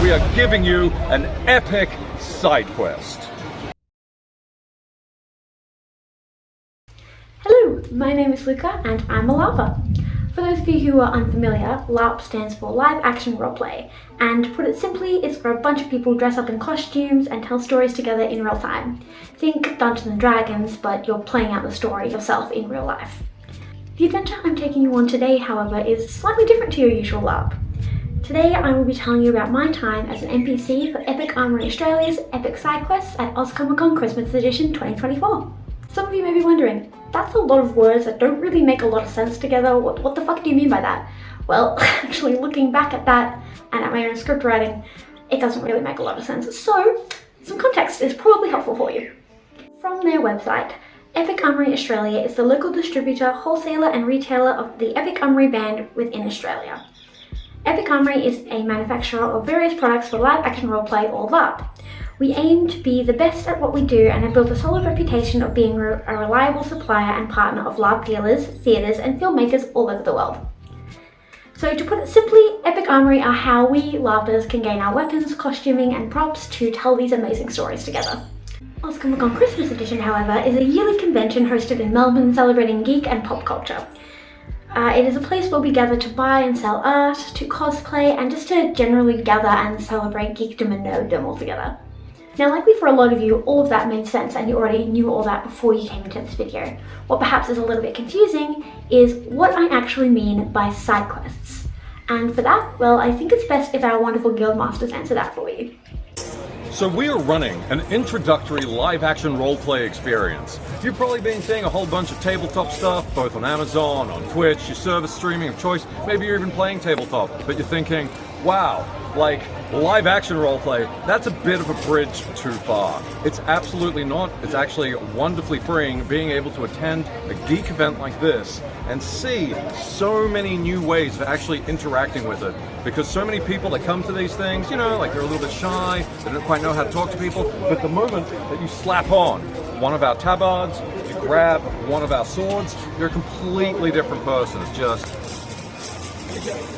we are giving you an epic side quest. Hello, my name is Luca and I'm a LARPer. For those of you who are unfamiliar, LARP stands for Live Action Roleplay, and to put it simply, it's where a bunch of people dress up in costumes and tell stories together in real time. Think Dungeons & Dragons, but you're playing out the story yourself in real life. The adventure I'm taking you on today, however, is slightly different to your usual LARP. Today I will be telling you about my time as an NPC for Epic Armory Australia's Epic Side Quests at OzComicCon Christmas Edition 2024. Some of you may be wondering, that's a lot of words that don't really make a lot of sense together. What the fuck do you mean by that? Well, actually looking back at that and at my own script writing, it doesn't really make a lot of sense. So, some context is probably helpful for you. From their website, Epic Armory Australia is the local distributor, wholesaler and retailer of the Epic Armory brand within Australia. Epic Armory is a manufacturer of various products for live action roleplay or LARP. We aim to be the best at what we do and have built a solid reputation of being a reliable supplier and partner of LARP dealers, theatres and filmmakers all over the world. So to put it simply, Epic Armory are how we LARPers can gain our weapons, costuming and props to tell these amazing stories together. OzComicCon Christmas Edition, however, is a yearly convention hosted in Melbourne celebrating geek and pop culture. It is a place where we gather to buy and sell art, to cosplay and just to generally gather and celebrate geekdom and nerddom all together. Now, likely for a lot of you, all of that made sense and you already knew all that before you came into this video. What perhaps is a little bit confusing is what I actually mean by side quests. And for that, well, I think it's best if our wonderful guildmasters answer that for you. So we are running an introductory live-action roleplay experience. You've probably been seeing a whole bunch of tabletop stuff, both on Amazon, on Twitch, your service streaming of choice. Maybe you're even playing tabletop, but you're thinking, wow, like live-action roleplay, that's a bit of a bridge too far. It's absolutely not. It's actually wonderfully freeing being able to attend a geek event like this and see so many new ways of actually interacting with it. Because so many people that come to these things, you know, like they're a little bit shy, they don't quite know how to talk to people, but the moment that you slap on one of our tabards, you grab one of our swords, you're a completely different person. It's just...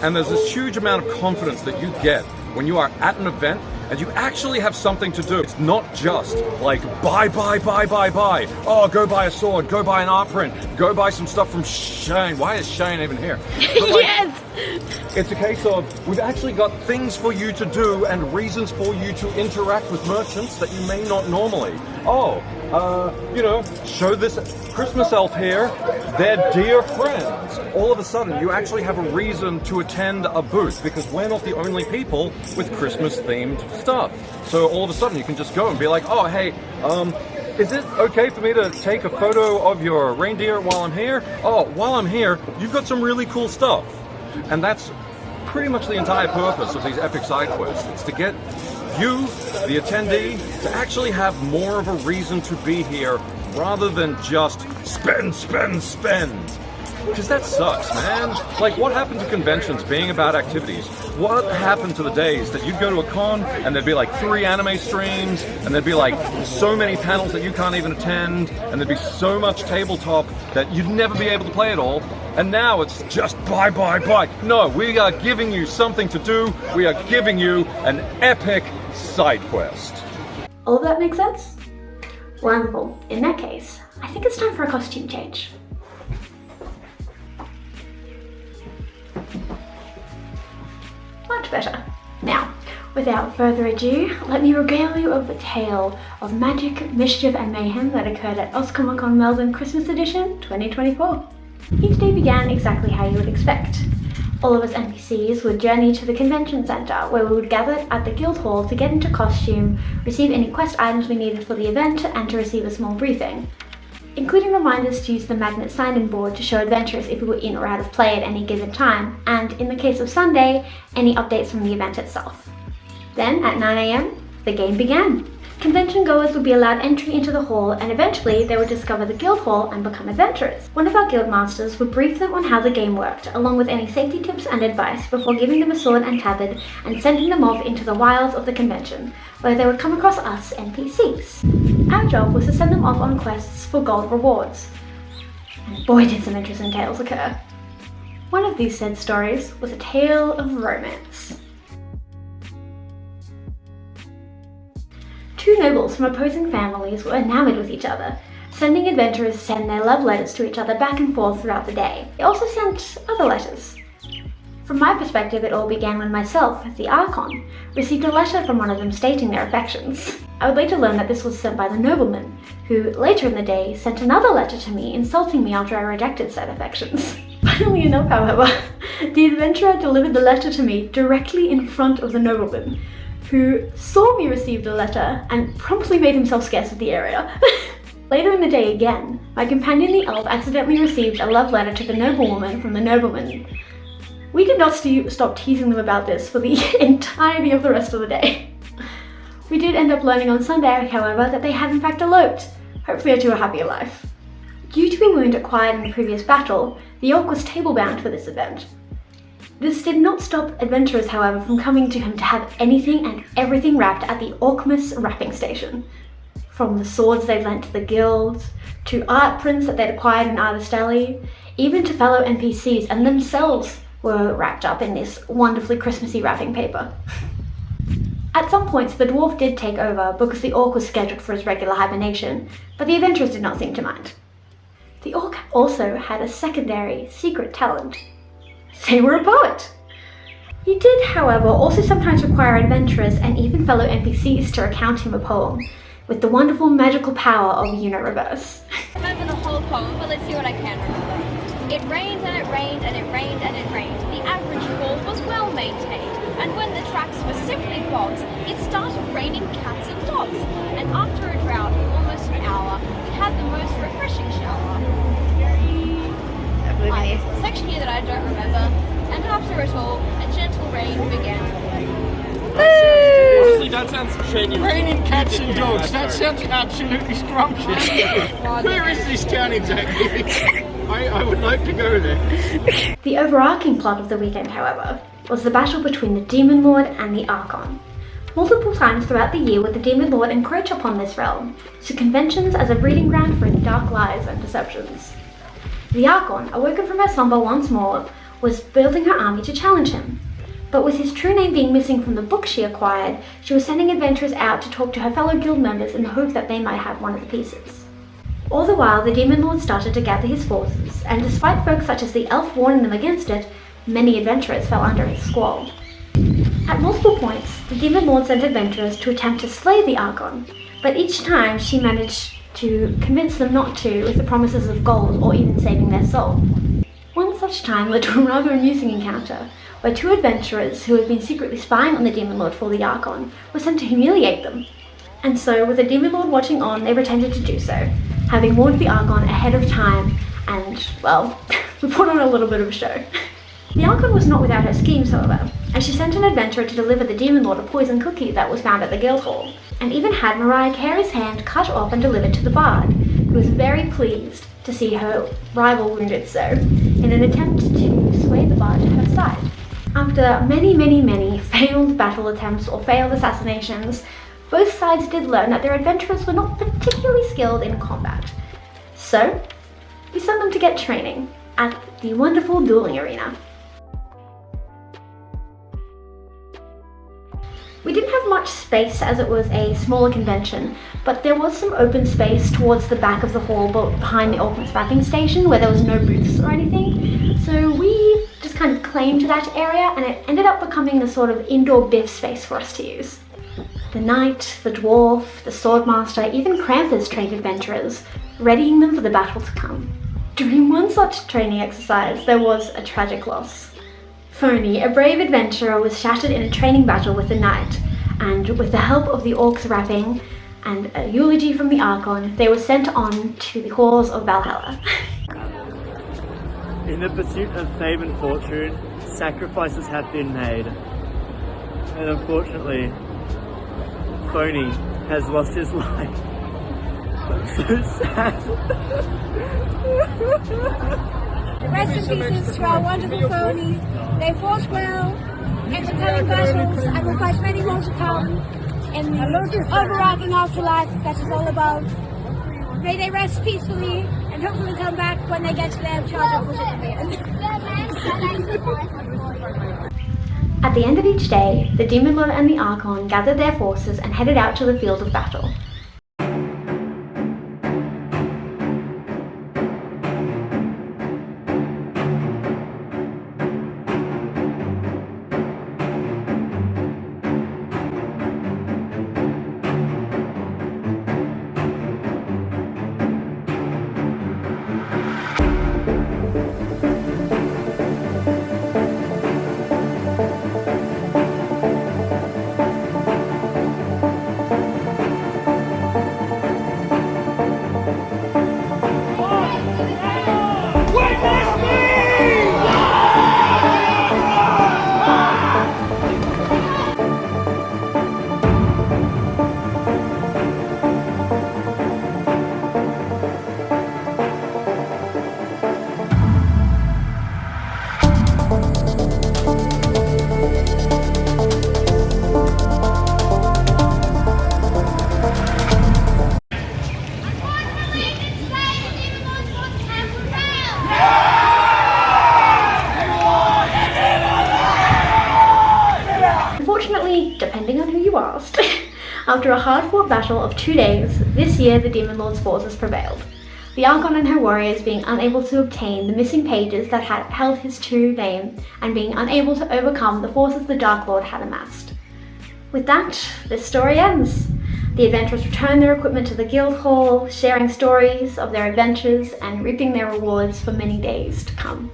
And there's this huge amount of confidence that you get when you are at an event and you actually have something to do. It's not just like buy. Oh, go buy a sword, go buy an art print, go buy some stuff from Shane. Why is Shane even here? But like, Yes! It's a case of we've actually got things for you to do and reasons for you to interact with merchants that you may not normally. Oh, you know, show this Christmas elf here, they're dear friends. All of a sudden, you actually have a reason to attend a booth because we're not the only people with Christmas-themed stuff. So all of a sudden, you can just go and be like, oh, hey, is it okay for me to take a photo of your reindeer while I'm here? Oh, while I'm here, you've got some really cool stuff. And that's pretty much the entire purpose of these epic side quests. It's to get you, the attendee, to actually have more of a reason to be here rather than just spend. Because that sucks, man. Like, what happened to conventions being about activities? What happened to the days that you'd go to a con and there'd be like 3 anime streams and there'd be like so many panels that you can't even attend and there'd be so much tabletop that you'd never be able to play it all. And now it's just buy. No, we are giving you something to do. We are giving you an epic side quest. All of that makes sense? Wonderful. In that case, I think it's time for a costume change. Much better. Now, without further ado, let me regale you of a tale of magic, mischief and mayhem that occurred at OzComicCon Melbourne Christmas Edition 2024. Each day began exactly how you would expect. All of us NPCs would journey to the convention centre where we would gather at the guild hall to get into costume, receive any quest items we needed for the event and to receive a small briefing, including reminders to use the magnet sign-in board to show adventurers if we were in or out of play at any given time, and in the case of Sunday, any updates from the event itself. Then at 9 AM, the game began. Convention goers would be allowed entry into the hall and eventually they would discover the guild hall and become adventurers. One of our guild masters would brief them on how the game worked, along with any safety tips and advice before giving them a sword and tabard and sending them off into the wilds of the convention, where they would come across us NPCs. Our job was to send them off on quests for gold rewards. And boy did some interesting tales occur. One of these said stories was a tale of romance. two nobles from opposing families were enamored with each other, sending adventurers to send their love letters to each other back and forth throughout the day. They also sent other letters. From my perspective, it all began when myself, the Archon, received a letter from one of them stating their affections. I would later learn that this was sent by the nobleman, who later in the day sent another letter to me insulting me after I rejected said affections. Funnily enough, however, the adventurer delivered the letter to me directly in front of the nobleman, who saw me receive the letter and promptly made himself scarce of the area. Later in the day again, my companion the elf accidentally received a love letter to the noblewoman from the nobleman. We did not stop teasing them about this for the entirety of the rest of the day. We did end up learning on Sunday, however, that they had in fact eloped, hopefully to a happier life. Due to a wound acquired in the previous battle, the orc was table-bound for this event. This did not stop adventurers, however, from coming to him to have anything and everything wrapped at the Xmas wrapping station. From the swords they'd lent to the guilds, to art prints that they'd acquired in Artistelli, even to fellow NPCs and themselves were wrapped up in this wonderfully Christmassy wrapping paper. At some points, the dwarf did take over because the orc was scheduled for his regular hibernation, but the adventurers did not seem to mind. The orc also had a secondary, secret talent. They were a poet! He did, however, also sometimes require adventurers and even fellow NPCs to recount him a poem, with the wonderful magical power of Unireverse. I don't remember the whole poem, but let's see what I can remember. It rained and it rained and it rained and it rained. The average fall was well maintained. And when the tracks were simply bogs, it started raining cats and dogs. And after a drought of almost an hour, we had the most refreshing shower. There's a section here that I don't remember. And after it all, a gentle rain began to fall. Honestly, that sounds genuine. Raining cats and dogs, that sounds absolutely scrumptious. Where is this town exactly? I would like to go there. The overarching plot of the weekend, however, was the battle between the Demon Lord and the Archon. Multiple times throughout the year would the Demon Lord encroach upon this realm, to conventions as a breeding ground for his dark lies and deceptions. The Archon, awoken from her slumber once more, was building her army to challenge him. But with his true name being missing from the book she acquired, she was sending adventurers out to talk to her fellow guild members in the hope that they might have one of the pieces. All the while, the Demon Lord started to gather his forces, and despite folk such as the elf warning them against it, many adventurers fell under his squall. At multiple points, the Demon Lord sent adventurers to attempt to slay the Archon, but each time she managed to convince them not to with the promises of gold or even saving their soul. One such time led to a rather amusing encounter, where two adventurers who had been secretly spying on the Demon Lord for the Archon were sent to humiliate them. And so, with the Demon Lord watching on, they pretended to do so, having warned the Archon ahead of time, and, well, we put on a little bit of a show. The Archon was not without her schemes, however, as she sent an adventurer to deliver the Demon Lord a poison cookie that was found at the guild hall, and even had Mariah Carey's hand cut off and delivered to the bard, who was very pleased to see her rival wounded so, in an attempt to sway the bard to her side. After many failed battle attempts or failed assassinations, both sides did learn that their adventurers were not particularly skilled in combat. So, we sent them to get training at the wonderful dueling arena. We didn't have much space as it was a smaller convention, but there was some open space towards the back of the hall behind the Xmas wrapping station where there was no booths or anything. So we just kind of claimed that area, and it ended up becoming the sort of indoor biff space for us to use. The knight, the dwarf, the swordmaster, even Krampus trained adventurers, readying them for the battle to come. During one such training exercise, there was a tragic loss. Phony, a brave adventurer, was shattered in a training battle with the knight, and with the help of the orc's wrapping and a eulogy from the Archon, they were sent on to the halls of Valhalla. In the pursuit of fame and fortune, sacrifices have been made. And unfortunately, Phony has lost his life. That's so sad. Rest in pieces to our wonderful Phony. They fought well in the coming battles and will fight many more to come in the overarching afterlife that is all above. May they rest peacefully and hopefully come back when they get to their charge of At the end of each day, the Demon Lord and the Archon gathered their forces and headed out to the field of battle. Unfortunately, depending on who you asked, after a hard-fought battle of 2 days, this year the Demon Lord's forces prevailed. The Archon and her warriors being unable to obtain the missing pages that had held his true name, and being unable to overcome the forces the Dark Lord had amassed. With that, this story ends. The adventurers return their equipment to the guild hall, sharing stories of their adventures and reaping their rewards for many days to come.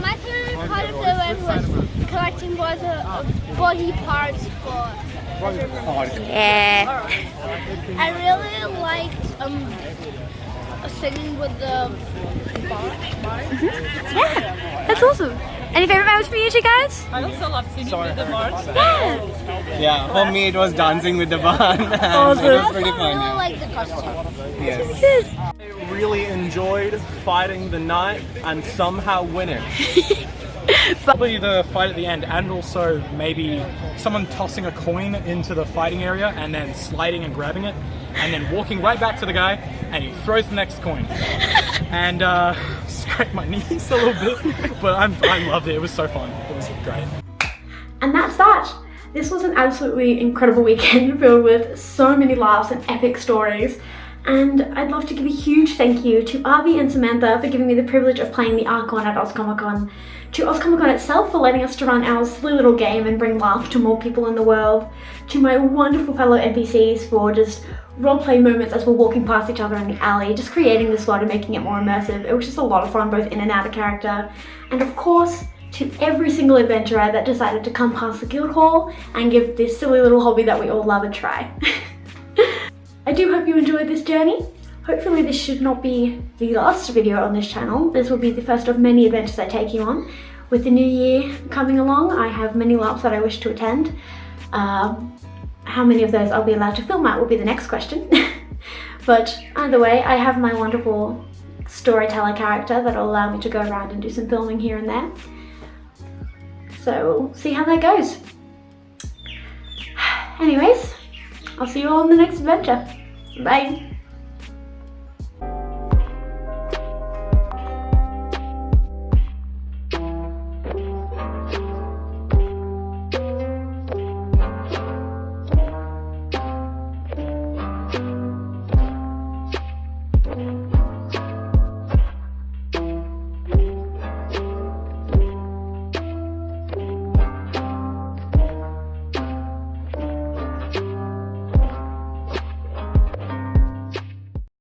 My favorite part of the event was collecting body parts for Yeah. I really liked singing with the bars. Yeah, that's awesome. Any favorite moments for you two guys? I also love singing with the march. Yeah, for me it was dancing with the band. And Awesome. it was I pretty also fun. really Yeah. like the costume. Yes. I really enjoyed fighting the knight and somehow winning. Probably the fight at the end, and also maybe someone tossing a coin into the fighting area and then sliding and grabbing it, and then walking right back to the guy and he throws the next coin. And scraped my knees a little bit, but I loved it. It was so fun. It was great. And that's that. This was an absolutely incredible weekend filled with so many laughs and epic stories. And I'd love to give a huge thank you to Avi and Samantha for giving me the privilege of playing the Archon at OzComicCon, to OzComicCon itself for letting us to run our silly little game and bring laughter to more people in the world, to my wonderful fellow NPCs for just roleplay moments as we're walking past each other in the alley, just creating this world and making it more immersive. It was just a lot of fun both in and out of character. And of course, to every single adventurer that decided to come past the guild hall and give this silly little hobby that we all love a try. I do hope you enjoyed this journey. Hopefully this should not be the last video on this channel. This will be the first of many adventures I take you on. With the new year coming along, I have many LARPs that I wish to attend. How many of those I'll be allowed to film at will be the next question. But either way, I have my wonderful storyteller character that will allow me to go around and do some filming here and there. So we'll see how that goes. Anyways, I'll see you all in the next adventure. Bye.